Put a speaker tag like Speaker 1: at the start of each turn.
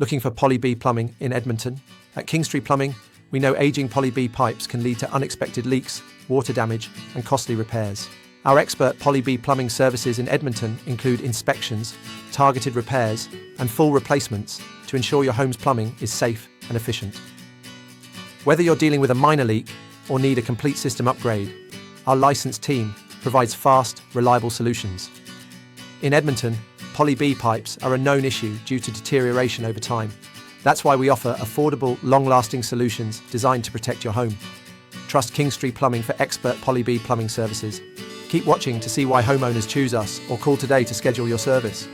Speaker 1: Looking for Poly B Plumbing in Edmonton? At Kingstree Plumbing, we know aging Poly B pipes can lead to unexpected leaks, water damage, and costly repairs. Our expert Poly B Plumbing services in Edmonton include inspections, targeted repairs, and full replacements to ensure your home's plumbing is safe and efficient. Whether you're dealing with a minor leak or need a complete system upgrade, our licensed team provides fast, reliable solutions. In Edmonton, Poly B pipes are a known issue due to deterioration over time. That's why we offer affordable, long-lasting solutions designed to protect your home. Trust Kingstree Plumbing for expert Poly B plumbing services. Keep watching to see why homeowners choose us, or call today to schedule your service.